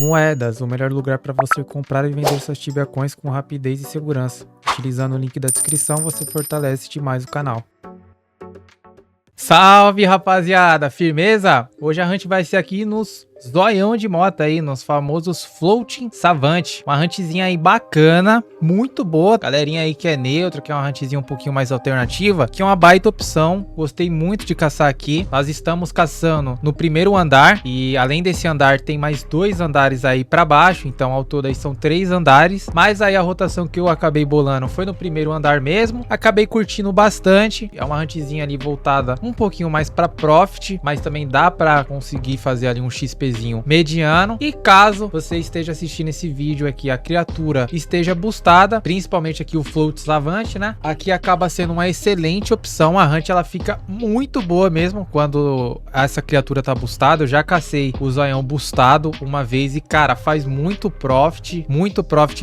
Moedas, o melhor lugar para você comprar e vender suas Tibia Coins com rapidez e segurança. Utilizando o link da descrição, você fortalece demais o canal. Salve, rapaziada! Firmeza? Hoje a hunt vai ser aqui nos zoião de moto aí, nos famosos Floating Savant. Uma huntzinha aí bacana, muito boa. Galerinha aí que é neutra, que é uma huntzinha um pouquinho mais alternativa, que é uma baita opção. Gostei muito de caçar aqui. Nós estamos caçando no primeiro andar e além desse andar tem mais 2 andares aí pra baixo. Então ao todo aí são 3 andares. Mas aí a rotação que eu acabei bolando foi no primeiro andar mesmo. Acabei curtindo bastante. É uma huntzinha ali voltada um pouquinho mais pra profit, mas também dá pra conseguir fazer ali um XP mediano. E caso você esteja assistindo esse vídeo aqui, a criatura esteja boostada, principalmente aqui o Float Savant, né? Aqui acaba sendo uma excelente opção. A hunt ela fica muito boa mesmo quando essa criatura tá boostada. Eu já cacei o zoião boostado uma vez e cara, faz muito profit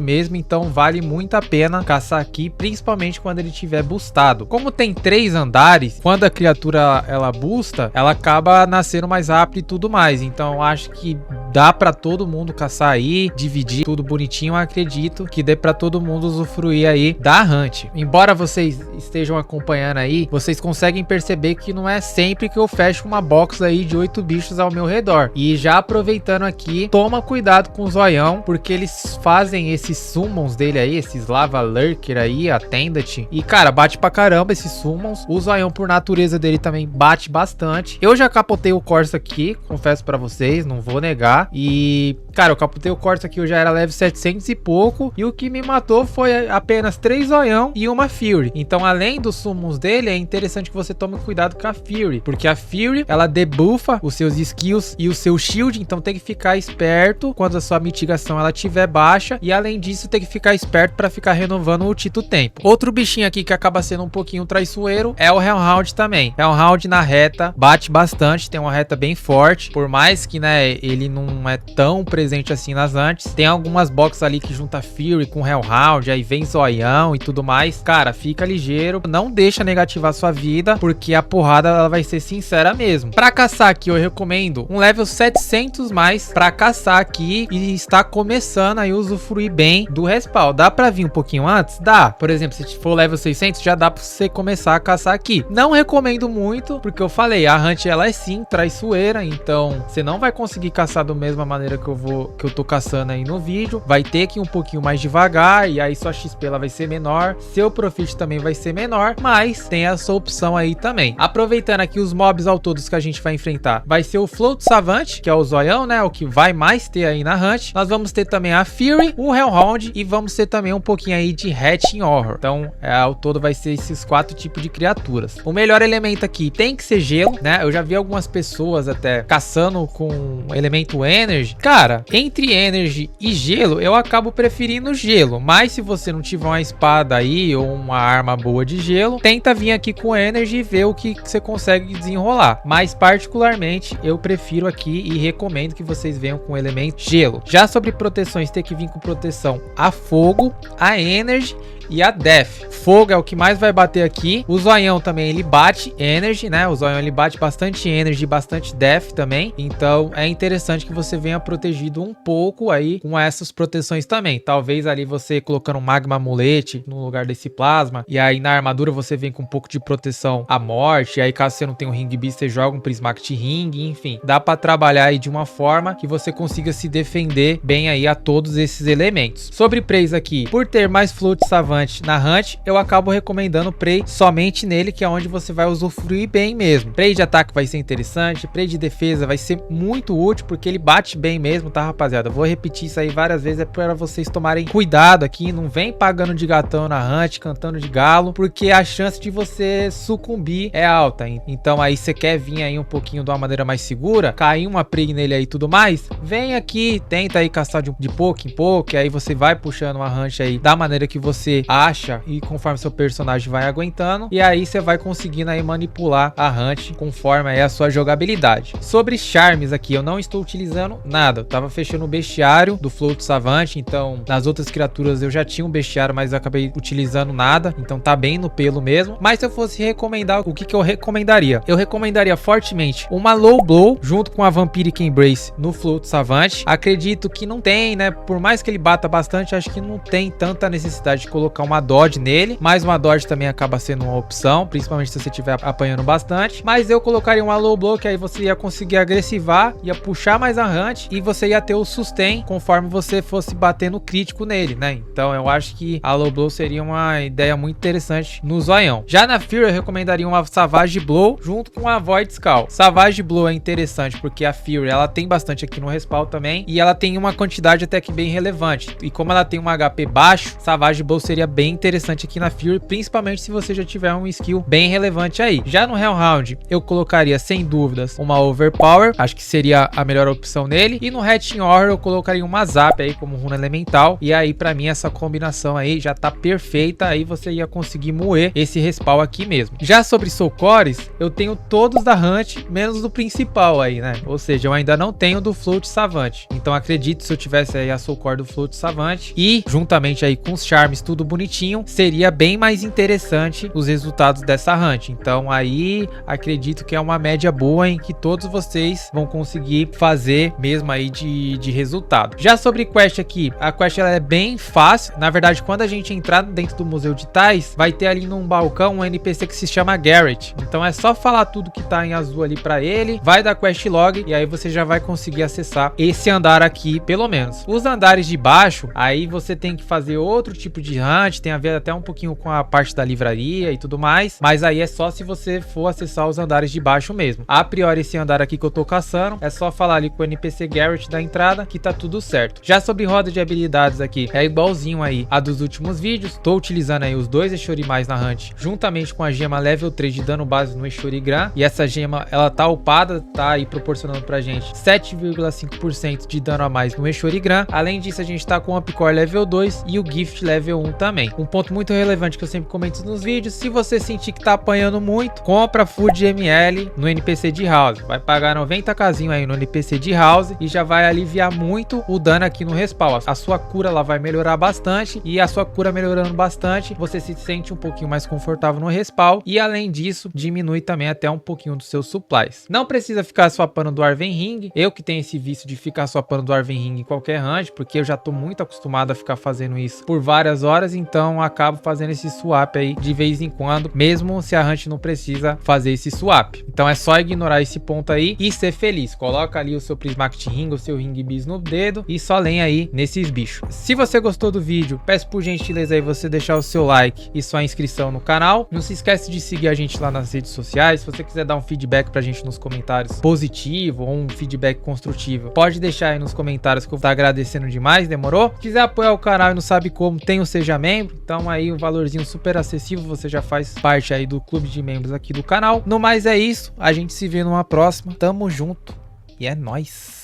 mesmo, então vale muito a pena caçar aqui, principalmente quando ele tiver boostado. Como tem 3 andares, quando a criatura ela boosta, ela acaba nascendo mais rápido e tudo mais, então acho que dá pra todo mundo caçar aí, dividir tudo bonitinho. Eu acredito que dê pra todo mundo usufruir aí da hunt. Embora vocês estejam acompanhando aí, vocês conseguem perceber que não é sempre que eu fecho uma box aí de 8 bichos ao meu redor. E já aproveitando aqui, toma cuidado com o zoião, porque eles fazem esses summons dele aí, esses lava lurker aí, attendant, e cara, bate pra caramba esses summons. O zoião por natureza dele também bate bastante. Eu já capotei o Corsa aqui, confesso pra vocês, não vou negar. E cara, eu capotei o Corsa aqui, eu já era level 700 e pouco, e o que me matou foi apenas 3 zoião e uma Fury. Então além dos summons dele, é interessante que você tome cuidado com a Fury, porque a Fury ela debuffa os seus skills e o seu shield, então tem que ficar esperto quando a sua mitigação ela tiver baixa, e além disso tem que ficar esperto para ficar renovando o Tito Tempo. Outro bichinho aqui que acaba sendo um pouquinho traiçoeiro é o Hellhound também. Hellhound na reta bate bastante, tem uma reta bem forte, por mais que né, ele não é tão presente assim nas hunts. Tem algumas boxes ali que junta Fury com Hellhound, aí vem zoião e tudo mais. Cara, fica ligeiro, não deixa negativar sua vida, porque a porrada ela vai ser sincera mesmo. Pra caçar aqui eu recomendo um level 700 mais pra caçar aqui e está começando aí usufruir bem do respawn. Dá pra vir um pouquinho antes? Dá. Por exemplo, se for level 600 já dá pra você começar a caçar aqui. Não recomendo muito, porque eu falei, a hunt ela é sim traiçoeira, então você não vai conseguir caçar da mesma maneira que eu tô caçando aí no vídeo. Vai ter que ir um pouquinho mais devagar, e aí sua XP ela vai ser menor, seu profit também vai ser menor, mas tem essa opção aí também. Aproveitando aqui os mobs ao todos que a gente vai enfrentar, vai ser o Float Savant, que é o zoião, né, o que vai mais ter aí na hunt. Nós vamos ter também a Fury, o Hellhound, e vamos ter também um pouquinho aí de Hatching Horror. Então ao todo vai ser esses 4 tipos de criaturas. O melhor elemento aqui tem que ser gelo, né? Eu já vi algumas pessoas até caçando com elemento Energy. Cara, entre Energy e gelo, eu acabo preferindo gelo, mas se você não tiver uma espada aí ou uma arma boa de gelo, tenta vir aqui com Energy e ver o que você consegue desenrolar. Mas particularmente eu prefiro aqui e recomendo que vocês venham com o elemento gelo. Já sobre proteções, tem que vir com proteção a fogo, a Energy e a Death. Fogo é o que mais vai bater aqui. O zoião também ele bate Energy, né? O zoião ele bate bastante Energy, bastante Death também. Então é interessante que você venha protegido um pouco aí com essas proteções também. Talvez ali você colocando um Magma Amulete no lugar desse plasma, e aí na armadura você vem com um pouco de proteção à morte. E aí caso você não tenha um Ring Beast, você joga um Prismatic Ring, enfim. Dá pra trabalhar aí de uma forma que você consiga se defender bem aí a todos esses elementos. Sobre Preys aqui, por ter mais Float Savant na hunt, eu acabo recomendando Prey somente nele, que é onde você vai usufruir bem mesmo. Prey de ataque vai ser interessante, Prey de defesa vai ser muito útil, porque ele bate bem mesmo, tá, rapaziada? Eu vou repetir isso aí várias vezes, é para vocês tomarem cuidado aqui, não vem pagando de gatão na hunt, cantando de galo, porque a chance de você sucumbir é alta. Então aí você quer vir aí um pouquinho de uma maneira mais segura, cair uma Prey nele aí e tudo mais, vem aqui, tenta aí caçar de pouco em pouco, e aí você vai puxando uma hunt aí da maneira que você acha e conforme seu personagem vai aguentando. E aí você vai conseguindo aí manipular a Hunt conforme aí a sua jogabilidade. Sobre charmes aqui, eu não estou utilizando nada. Eu tava fechando o bestiário do Float Savant, então nas outras criaturas eu já tinha um bestiário, mas eu acabei utilizando nada, então tá bem no pelo mesmo. Mas se eu fosse recomendar, o que eu recomendaria? Eu recomendaria fortemente uma Low Blow junto com a Vampiric Embrace no Float Savant. Acredito que não tem, né? Por mais que ele bata bastante, acho que não tem tanta necessidade de colocar uma Dodge nele, mas uma Dodge também acaba sendo uma opção, principalmente se você estiver apanhando bastante. Mas eu colocaria uma Low Blow, que aí você ia conseguir agressivar, ia puxar mais a Hunt e você ia ter o sustain conforme você fosse batendo crítico nele, né? Então eu acho que a Low Blow seria uma ideia muito interessante no zoião. Já na Fury eu recomendaria uma Savage Blow junto com a Void Skull. Savage Blow é interessante porque a Fury ela tem bastante aqui no respawn também e ela tem uma quantidade até que bem relevante. E como ela tem um HP baixo, Savage Blow seria bem interessante aqui na Fury, principalmente se você já tiver um skill bem relevante aí. Já no Hellhound eu colocaria sem dúvidas uma Overpower, acho que seria a melhor opção nele. E no Hatching Horror eu colocaria uma Zap aí como runa elemental. E aí pra mim essa combinação aí já tá perfeita, aí você ia conseguir moer esse respawn aqui mesmo. Já sobre Soul Cores, eu tenho todos da Hunt, menos do principal aí, né? Ou seja, eu ainda não tenho do Float Savant. Então acredito, se eu tivesse aí a Soul Core do Float Savant e juntamente aí com os charmes tudo bonitinho, seria bem mais interessante os resultados dessa Hunt. Então aí acredito que é uma média boa em que todos vocês vão conseguir fazer mesmo aí de resultado. Já sobre quest aqui, a quest ela é bem fácil. Na verdade, quando a gente entrar dentro do Museu de Tais, vai ter ali num balcão um NPC que se chama Garrett. Então é só falar tudo que tá em azul ali pra ele, vai dar quest log e aí você já vai conseguir acessar esse andar aqui, pelo menos. Os andares de baixo, aí você tem que fazer outro tipo de hunt, tem a ver até um pouquinho com a parte da livraria e tudo mais, mas aí é só se você for acessar os andares de baixo mesmo. A priori esse andar aqui que eu tô caçando, é só falar ali com o NPC Garrett da entrada que tá tudo certo. Já sobre roda de habilidades aqui, é igualzinho aí a dos últimos vídeos. Tô utilizando aí os dois Eshorimais na Hunt, juntamente com a gema level 3 de dano base no Eshorigran, e essa gema ela tá upada, tá aí proporcionando pra gente 7,5% de dano a mais no Eshorigran. Além disso, a gente tá com o Upcore level 2 e o Gift level 1 também. Um ponto muito relevante que eu sempre comento nos vídeos: se você sentir que tá apanhando muito, compra Food ML no NPC de House. Vai pagar 90kzinho aí no NPC de House e já vai aliviar muito o dano aqui no respawn. A sua cura ela vai melhorar bastante, e a sua cura melhorando bastante, você se sente um pouquinho mais confortável no respawn, e além disso, diminui também até um pouquinho dos seus supplies. Não precisa ficar swapando do Arven Ring. Eu que tenho esse vício de ficar swapando do Arven Ring em qualquer hunt, porque eu já tô muito acostumado a ficar fazendo isso por várias horas, então acabo fazendo esse swap aí de vez em quando, mesmo se a hunt não precisa fazer esse swap. Então é só ignorar esse ponto aí e ser feliz. Coloca ali o seu Prismatic Ring, o seu Ring Bis no dedo e só lenha aí nesses bichos. Se você gostou do vídeo, peço por gentileza aí você deixar o seu like e sua inscrição no canal. Não se esquece de seguir a gente lá nas redes sociais. Se você quiser dar um feedback pra gente nos comentários positivo ou um feedback construtivo, pode deixar aí nos comentários que eu vou estar agradecendo demais, demorou? Se quiser apoiar o canal e não sabe como, tem o Seja Membro, então aí um valorzinho super acessível, você já faz parte aí do clube de membros aqui do canal. No mais é isso, a gente se vê numa próxima, tamo junto e é nóis!